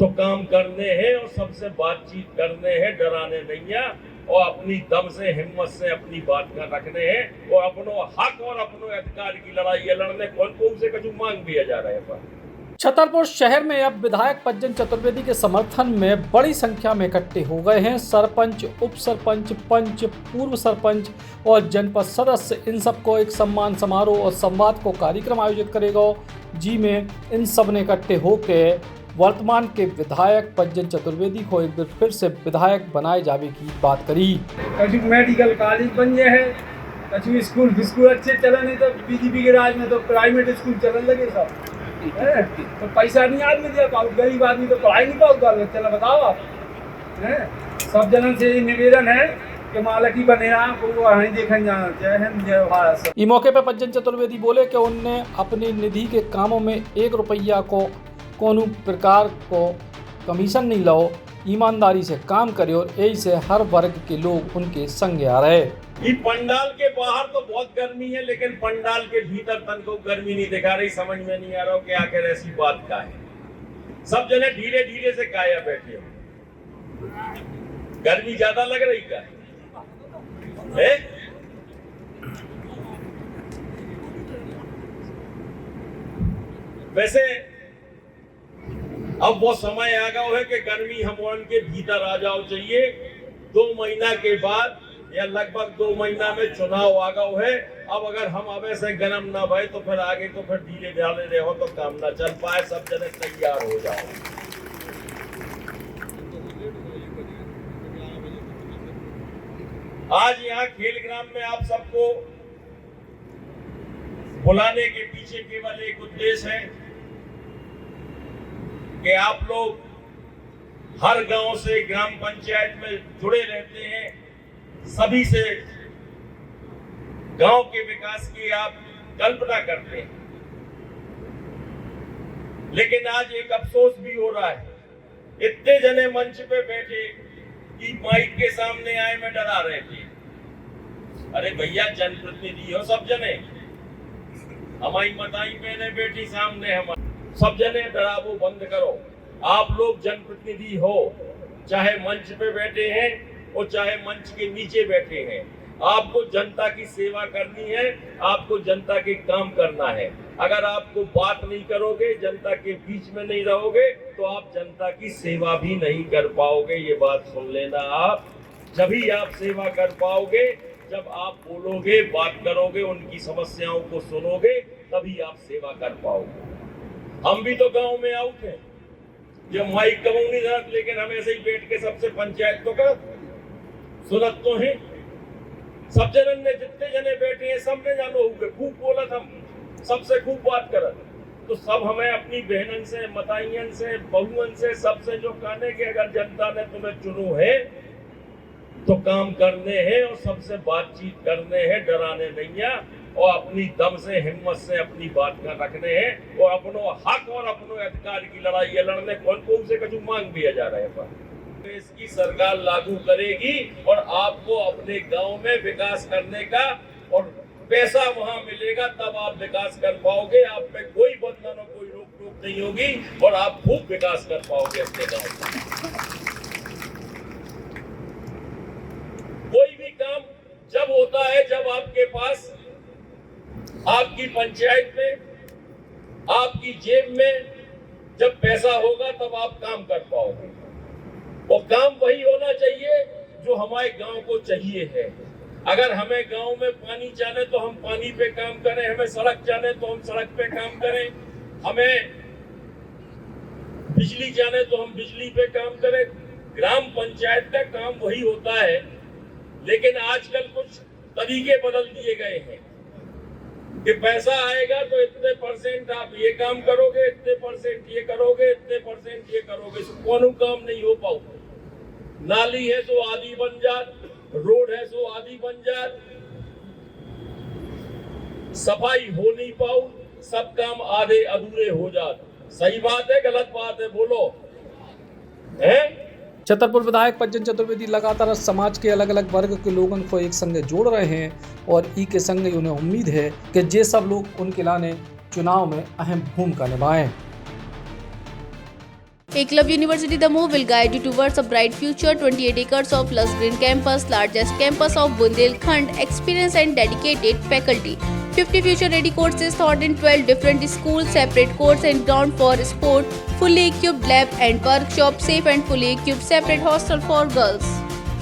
तो काम करने हैं और सबसे बातचीत करने हैं, डराने नहीं है, और अपनी दम से हिम्मत से अपनी बात का रखने हैं और अपनो हक और अपनो अधिकार की लड़ाई है लड़ने। कौन से कछु मांग भी जा रहे हैं। छतरपुर शहर में अब विधायक पज्जन चतुर्वेदी के समर्थन में बड़ी संख्या में इकट्ठे हो गए हैं। सरपंच, उप सरपंच, पंच, पूर्व सरपंच और जनपद सदस्य, इन सबको एक सम्मान समारोह और संवाद को कार्यक्रम आयोजित करेगा, जी में इन सब ने इकट्ठे होकर वर्तमान के विधायक पज्जन चतुर्वेदी को एक बार फिर से विधायक बनाए जाने की बात करी। कछु मेडिकल कॉलेज बन गए हैं, कछु स्कूल अच्छे चले, नहीं तो बीजेपी के राज में तो प्राइवेट स्कूल चलने लगे सब। तो पैसा नहीं आदमी दिया पाओ, गरीब आदमी तो पढ़ाई नहीं पाओ बाल बच्चा, बताओ आप। सब जनन से निवेदन है कि मालकी बने को वहीं देखने जाना चाहिए। इस मौके पर पज्जन चतुर्वेदी बोले कि उनने अपनी निधि के कामों में 1 रुपया को कोनो प्रकार को कमीशन नहीं लो, ईमानदारी से काम करे और यही से हर वर्ग के लोग उनके संग आ रहे। ये पंडाल के बाहर तो बहुत गर्मी है, लेकिन पंडाल के भीतर तन को गर्मी नहीं दिखा रही। समझ में नहीं आ रहा कि आखिर ऐसी बात क्या है। सब जने ढीले ढीले से काया बैठे हो, गर्मी ज्यादा लग रही क्या है? वैसे अब वो समय आ गया है कि गर्मी हम के भीतर आ जाओ चाहिए। 2 महीना के बाद या लगभग 2 महीना में चुनाव आ गया है। अब अगर हम अब से गर्म ना भय तो फिर आगे तो फिर ढीले ढाले रहो तो काम ना चल पाए। सब जने तैयार हो जाओ। आज यहाँ खेल ग्राम में आप सबको बुलाने के पीछे केवल एक उद्देश्य है कि आप लोग हर गांव से ग्राम पंचायत में जुड़े रहते हैं, सभी से गांव के विकास की आप कल्पना करते हैं। लेकिन आज एक अफसोस भी हो रहा है, इतने जने मंच पे बैठे कि माइक के सामने आए में डरा रहे थे। अरे भैया, जनप्रतिनिधि हो सब जने, हमारी मताई बहने बेटी सामने, हम सब जने डरावो बंद करो। आप लोग जनप्रतिनिधि हो, चाहे मंच पे बैठे हैं और चाहे मंच के नीचे बैठे हैं। आपको जनता की सेवा करनी है, आपको जनता के काम करना है। अगर आपको बात नहीं करोगे, जनता के बीच में नहीं रहोगे, तो आप जनता की सेवा भी नहीं कर पाओगे। ये बात सुन लेना आप। जब ही आप सेवा कर पाओगे, जब आप बोलोगे, बात करोगे, उनकी समस्याओं को सुनोगे, तभी आप सेवा कर पाओगे। हम भी तो गांव में आउट हैं, जब माइक कहूँ नहीं जात, लेकिन हम ऐसे ही बैठ के सबसे पंचायत तो कर सुनत तो है। सब जनन ने जितने जने बैठे हैं सब ने जानो हुए खूब बोलत, हम सबसे खूब बात करत। तो सब हमें अपनी बहनन से, मताइयन से, बहुअन से, सबसे जो कहने के अगर जनता ने तुम्हें चुनो है तो काम करने हैं और सबसे बातचीत करने हैं, डराने नहीं है, और अपनी दम से हिम्मत से अपनी बात का रखने हैं और अपनो हक और अपनो अधिकार की लड़ाई है लड़ने। कौन से कछु मांग भी जा रहे हैं। तो इसकी सरकार लागू करेगी और आपको अपने गांव में विकास करने का और पैसा वहां मिलेगा, तब आप विकास कर पाओगे। आप पे कोई बंधन और कोई रोक टोक नहीं होगी और आप खूब विकास कर पाओगे अपने गांव में। कोई भी काम जब होता है जब आपके पास, आपकी पंचायत में, आपकी जेब में जब पैसा होगा, तब आप काम कर पाओगे। और काम वही होना चाहिए जो हमारे गांव को चाहिए है। अगर हमें गांव में पानी चाहिए तो हम पानी पे काम करें, हमें सड़क चाहिए तो हम सड़क पे काम करें, हमें बिजली चाहिए तो हम बिजली पे काम करें। ग्राम पंचायत का काम वही होता है। लेकिन आजकल कुछ तरीके बदल दिए गए हैं कि पैसा आएगा तो इतने % आप ये काम करोगे, इतने % ये करोगे, इतने % ये करोगे। कोनो काम नहीं हो पाओ। नाली है तो आधी बन जात, रोड है तो आधी बन जात, सफाई हो नहीं पाओ, सब काम आधे अधूरे हो जात। सही बात है, गलत बात है, बोलो है? छतरपुर विधायक पज्जन चतुर्वेदी लगातार समाज के अलग अलग वर्ग के लोगों को एक संग जोड़ रहे हैं और ई के संग उन्हें उम्मीद है कि ये सब लोग उनके लाने चुनाव में अहम भूमिका निभाएं। Eklavya University Damoh will guide you towards a bright future. 28 acres of lush green campus, largest campus of Bundelkhand, experienced and dedicated faculty. 50 future-ready courses taught in 12 different schools, separate courts and ground for sport, fully equipped lab and workshop, safe and fully equipped separate hostel for girls.